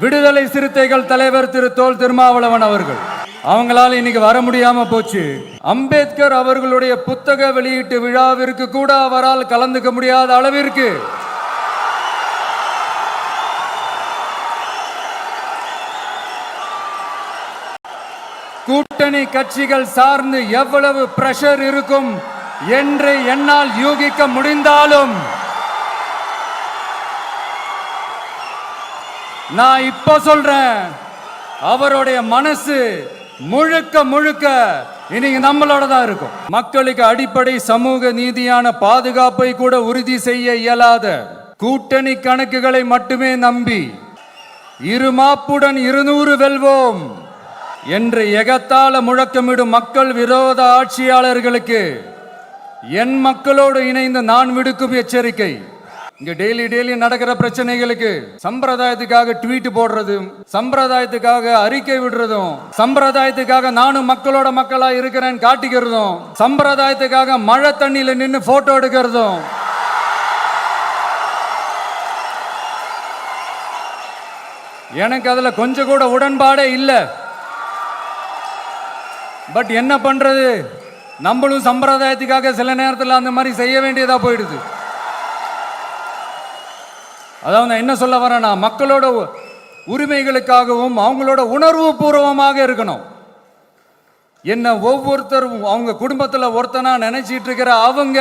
விடுதலை சிறுத்தைகள் தலைவர் திரு தோல் திருமாவளவன் அவர்கள் அவங்களால இன்னைக்கு வர முடியாம போச்சு. அம்பேத்கர் அவர்களுடைய புத்தக வெளியீட்டு விழாவிற்கு கூட அவரால் கலந்துக்க முடியாத அளவிற்கு கூட்டணி கட்சிகள் சார்ந்து எவ்வளவு பிரஷர் இருக்கும் என்று என்னால் யூகிக்க முடிந்தாலும் நான் இப்ப சொல்றேன், அவருடைய மனசு முழுக்க முழுக்க இன்னைக்கு நம்மளோட தான் இருக்கும். மக்களுக்கு அடிப்படை சமூக நீதியான பாதுகாப்பை கூட உறுதி செய்ய இயலாத கூட்டணி கணக்குகளை மட்டுமே நம்பி இருமாப்புடன் 200 வெல்வோம் என்று எகத்தால முழக்கமிடும் மக்கள் விரோத ஆட்சியாளர்களுக்கு என் மக்களோடு இணைந்து நான் விடுக்கும் எச்சரிக்கை. இங்க டெய்லி நடக்கிற பிரச்சனைகளுக்கு சம்பிரதாயத்துக்காக ட்வீட் போடுறதும், சம்பிரதாயத்துக்காக அறிக்கை விடுறதும், சம்பிரதாயத்துக்காக நானும் மக்களோட மக்களா இருக்கிறேன்னு காட்டிக்கிறதும், சம்பிரதாயத்துக்காக மழை தண்ணியில நின்று போட்டோ எடுக்கிறதும், எனக்கு அதுல கொஞ்சம் கூட உடன்பாடே இல்லை. பட் என்ன பண்றது, நம்மளும் சம்பிரதாயத்துக்காக சில நேரத்தில் அந்த மாதிரி செய்ய வேண்டியதா போயிடுது. அதாவது நான் என்ன சொல்ல வரேன்னா, மக்களோட உரிமைகளுக்காகவும் அவங்களோட உணர்வு பூர்வமாக இருக்கணும். என்ன ஒவ்வொருத்தரும் அவங்க குடும்பத்தில் ஒருத்தனா நினைச்சிட்டு இருக்கிற அவங்க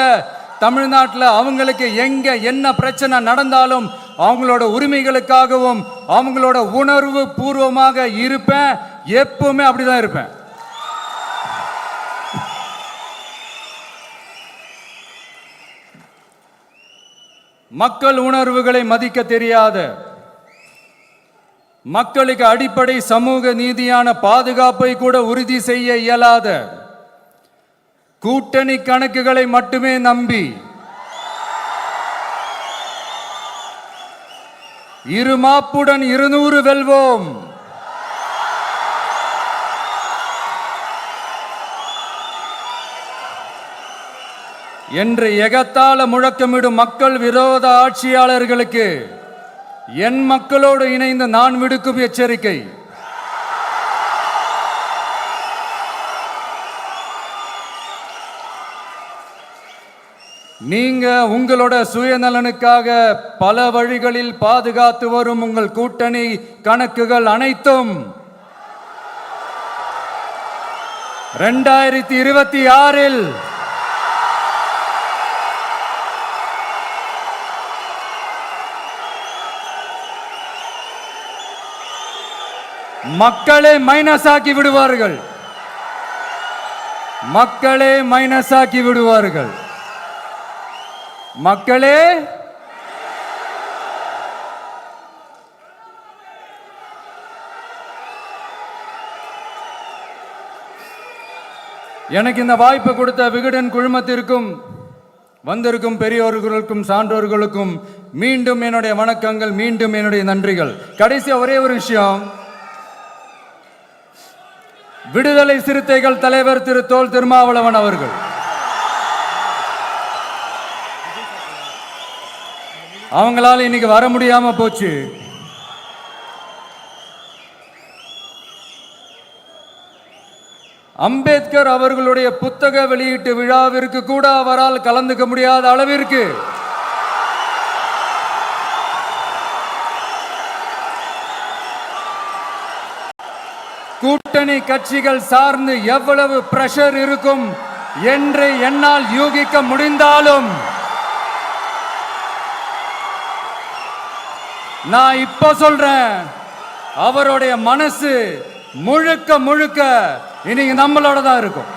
தமிழ்நாட்டில் அவங்களுக்கு எங்க என்ன பிரச்சனை நடந்தாலும் அவங்களோட உரிமைகளுக்காகவும் அவங்களோட உணர்வு பூர்வமாக இருப்பேன். எப்பவுமே அப்படிதான் இருப்பேன். மக்கள் உணர்வுகளை மதிக்க தெரியாத, மக்களுக்கு அடிப்படை சமூக நீதியான பாதுகாப்பை கூட உறுதி செய்ய இயலாத கூட்டணி கணக்குகளை மட்டுமே நம்பி இருமாப்புடன் 200 வெல்வோம் என்று எகத்தால முழக்கமிடும் மக்கள் விரோத ஆட்சியாளர்களுக்கு என் மக்களோடு இணைந்து நான் விடுக்கும் எச்சரிக்கை. நீங்க உங்களோட சுயநலனுக்காக பல வழிகளில் பாதுகாத்து வரும் உங்கள் கூட்டணி கணக்குகள் அனைத்தும் 2026 மக்களே மைனஸ் ஆக்கி விடுவார்கள். மக்களே மைனஸ் ஆக்கி விடுவார்கள். மக்களே எனக்கு இந்த வாய்ப்பு கொடுத்த விகடன் குழுமத்திற்கும் வந்திருக்கும் பெரியோர்களுக்கும் சான்றோர்களுக்கும் மீண்டும் என்னுடைய வணக்கங்கள், மீண்டும் என்னுடைய நன்றிகள். கடைசியா ஒரே ஒரு விஷயம், விடுதலை சிறுத்தைகள் தலைவர் திரு தோல் திருமாவளவன் அவர்கள் அவங்களால இன்னைக்கு வர முடியாம போச்சு. அம்பேத்கர் அவர்களுடைய புத்தக வெளியீட்டு விழாவிற்கு கூட அவரால் கலந்துக்க முடியாத அளவிற்கு கூட்டணி கட்சிகள் சார்ந்து எவ்வளவு பிரஷர் இருக்கும் என்று என்னால் யூகிக்க முடிந்தாலும் நான் இப்ப சொல்றேன், அவருடைய மனசு முழுக்க முழுக்க இன்னைக்கு நம்மளோட தான் இருக்கும்.